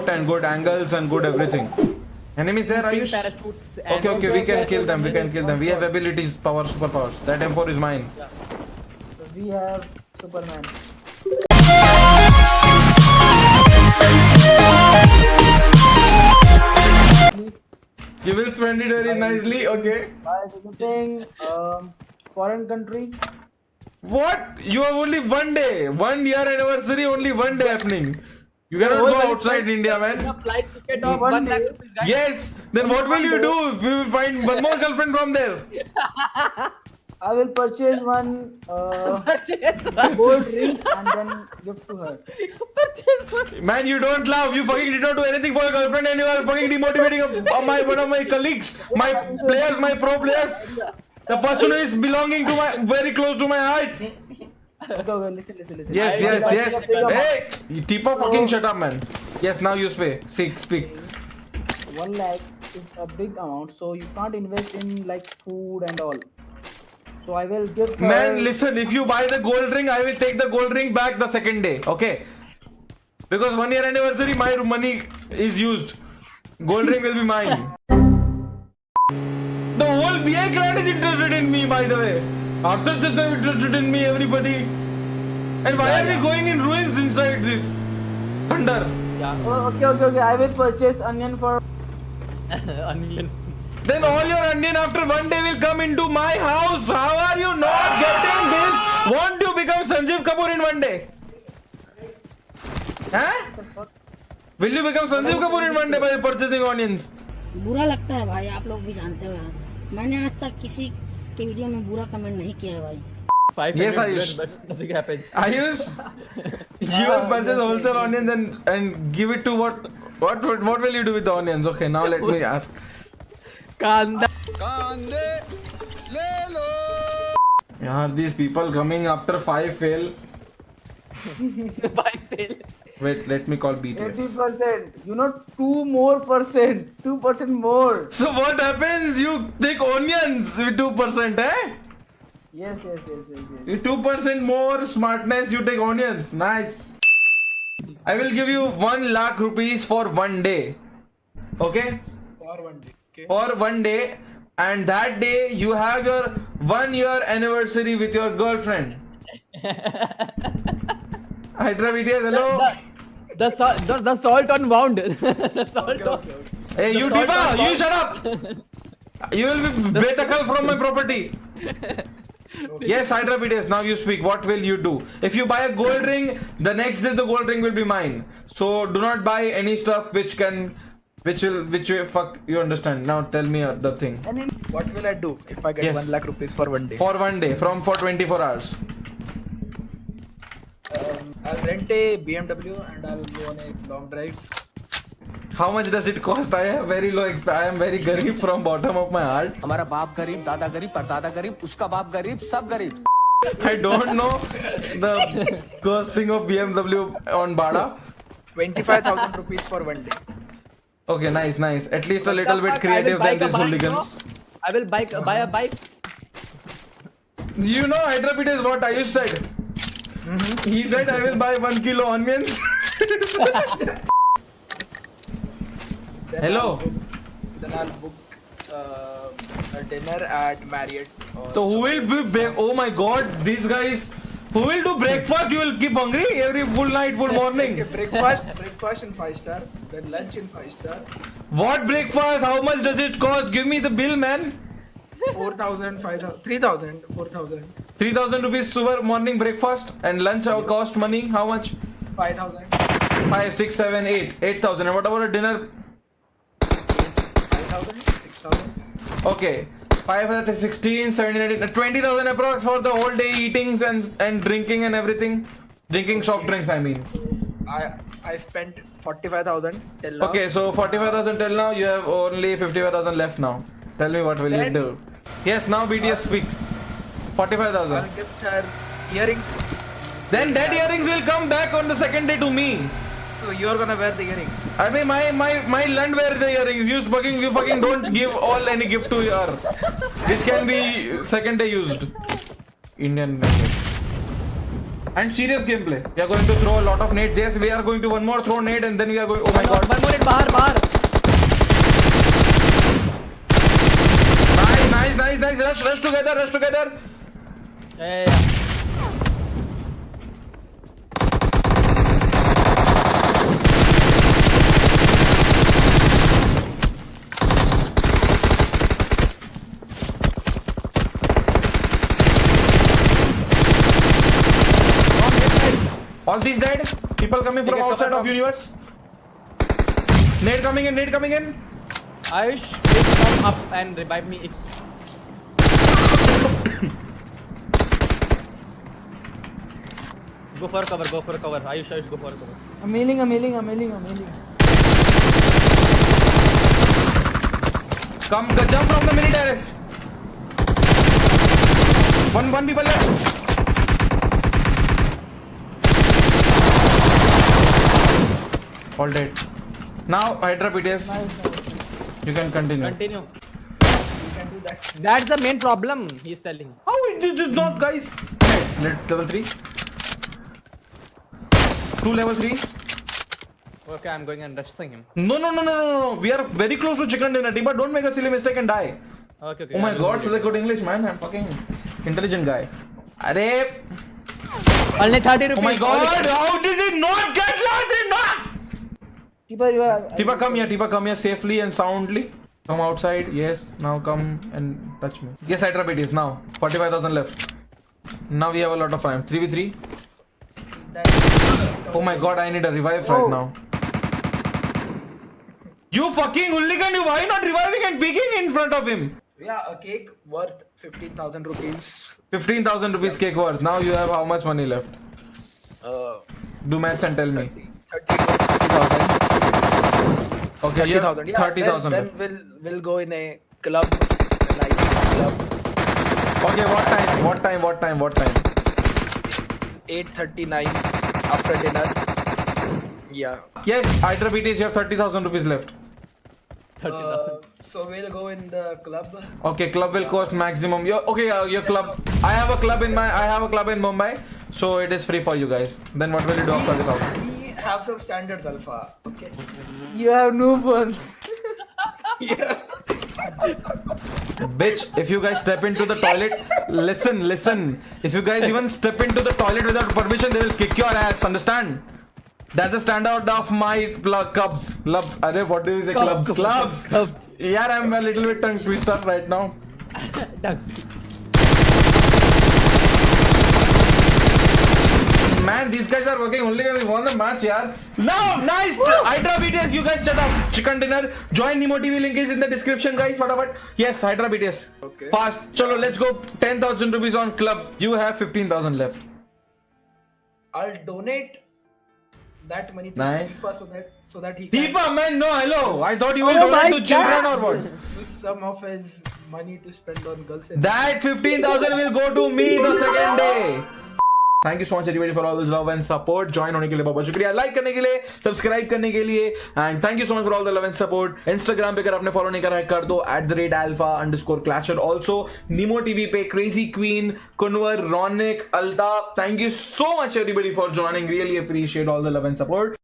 shot and good angles and good everything. Enemies there, Ayush? Okay, we can kill them. We have abilities, superpowers. That M4 is mine. Yeah. So we have Superman. You will spend it very nicely, okay? By visiting foreign country. What? You have only 1 day. 1 year anniversary, only 1 day happening. You cannot go outside India, man. Flight ticket of 1 1 lakh lakh. rupees, guys. Yes. Then what will you do? We will find one more girlfriend from there. I will purchase one gold ring and then give to her. Man, you don't laugh. You fucking did not do anything for your girlfriend and you are fucking demotivating one of my colleagues, my players, my pro players. The person who is belonging to my very close to my heart. Okay, listen. Yes. Hey, Tipo, fucking shut up, man. Yes, now you speak. 1 lakh is a big amount, so you can't invest in like food and all. So I will give her... Man, listen, if you buy the gold ring, I will take the gold ring back the second day, okay? Because 1 year anniversary, my money is used. Gold ring will be mine. The whole BI clan is interested in me, by the way. Arthur is interested in me, everybody. And why are we going in ruins inside this thunder? Oh, okay. I will purchase onion for... Onion. Then all your onion after 1 day will come into my house. How are you not getting this? Want to become Sanjeev Kapoor in 1 day? Huh? Will you become Sanjeev Kapoor in 1 day by purchasing onions? बुरा लगता है भाई, आप लोग भी जानते हो यार. मैंने आज तक किसी के वीडियो में बुरा कमेंट नहीं किया है भाई. 500 Yes, Ayush. but nothing happens. Ayush, you have purchased wholesale onions and give it to what will you do with the onions? Okay, now let me ask. Kanda. Yeah, these people coming after 5 fail. 5 fail. Wait, let me call BTS. 80%. You know, 2% more. So what happens? You take onions with 2%, eh? Yes. With 2% more smartness, you take onions. Nice. I will give you 1 lakh rupees for 1 day. Okay? For 1 day. Okay. For 1 day, and that day you have your 1 year anniversary with your girlfriend. Hydra BTS, hello. The salt on wound. The salt on. Okay. Hey, you salt Deepa, on you wound. shut up. You will be betakal from my property. Yes, Hydra BTS, now you speak. What will you do? If you buy a gold ring, the next day the gold ring will be mine. So do not buy any stuff which fuck, you understand. Now tell me the thing. And then what will I do if I get Yes. 1 lakh rupees for 1 day? For 1 day, for 24 hours. I'll rent a BMW and I'll go on a long drive. How much does it cost? I have very low I am very garib from bottom of my heart. हमारा बाप गरीब, दादा गरीब, परदादा गरीब, उसका बाप गरीब, सब गरीब. I don't know the costing of BMW on Bada. 25,000 rupees for 1 day. Okay, nice. At least a little bit creative than these hooligans. I will buy a bike. You know, Hydra BTS what Ayush said? He said I will buy 1 kilo onions. Hello. Then I'll book a dinner at Marriott. So who will be oh my god, these guys. Who will do breakfast? You will keep hungry every full night, full morning. breakfast in 5-star, then lunch in 5-star. What breakfast? How much does it cost? Give me the bill, man. 4,000, 5,000, 3,000, 4,000, 3,000 rupees super morning breakfast and lunch cost money. How much? 5,000, 5, 6, 7, 8. 8,000. And what about a dinner? 5,000, 6,000. Okay. 5, 16, 17, 18, 20,000 approx for the whole day eating and drinking and everything. Drinking soft drinks, I mean. I spent 45,000 till now. Okay, so 45,000 till now. You have only 55,000 left now. Tell me what will you do? Yes, now BTS speak. 45,000. I'll gift her earrings. Then that earrings will come back on the second day to me. So you're gonna wear the earrings. I mean, my land wear the earrings. You fucking don't give all any gift to her, which can be second day used. Indian language. And serious gameplay. We are going to throw a lot of nades. Yes, we are going to one more throw nade and then we are going. Oh my god. One more hit, bahar. Nice. Rush together. Yeah. All these dead. People coming from outside of universe. Nade coming in. Ayush, please come up and revive me. Go for cover. Ayush, go for cover. I'm healing. Come, jump from the mini terrace. One people left. All dead. Now Hydra BTS. Nice. You can continue. Continue. You can do that. That's the main problem. He's telling. How it is not, guys? Level 3. 2 level 3s. Okay, I'm going and rushing him. No. We are very close to chicken dinner, but don't make a silly mistake and die. Okay. Oh my god, so they good English, man. I'm fucking intelligent guy. Arey. Only 30 rupees. Oh my god, how did it not get lost? Tipa, Tipa, come here safely and soundly. Come outside. Yes, now come and touch me. Yes, Hydra BTS now. 45,000 left. Now we have a lot of time. 3v3. Oh my god, I need a revive right now. You fucking hooligan, why not reviving and peeking in front of him? Yeah, a cake worth 15,000 rupees. 15,000 rupees cake worth. Now you have how much money left? Do maths and tell me. 30,000. Okay, 30,000. Yeah, 30,000 then left. we'll go in a club. A night club. Okay, what time? 8:39 after dinner. Yeah. Yes, Hydra BTS, you have 30,000 rupees left. 30,000. So we'll go in the club. Okay, club will cost maximum. Your club. I have a club in Mumbai, so it is free for you guys. Then what will you do after this out? We have some standards, Alpha. Okay. You have no ones. Yeah. Bitch, if you guys step into the toilet, listen. If you guys even step into the toilet without permission, they will kick your ass. Understand? That's the standard of my clubs. What do you say? Clubs. Clubs. Yeah, I'm a little bit tongue twister right now. Man, these guys are working only when we won the match, yaar. No, nice! Hydra BTS, you guys shut up. Chicken dinner. Join Nemo TV, link is in the description, guys. What? Yes, Hydra BTS. Okay. Fast. Chalo, let's go. 10,000 rupees on club. You have 15,000 left. I'll donate that money to Nice. Deepa so that he can Deepa, man, no, hello. I thought you will Oh my donate to children God. or what? use some of his money to spend on girls. That 15,000 will go to me the second day. Thank you so much everybody for all this love and support. Join होने के लिए बहुत शुक्रिया. Like करने के लिए, subscribe करने के लिए, and thank you so much for all the love and support. Instagram पे अगर आपने follow नहीं करा है कर दो @alpha_clasher. Also Nemo TV पे Crazy Queen, Kunwar, Ronik, Altaf. Thank you so much everybody for joining. Really appreciate all the love and support.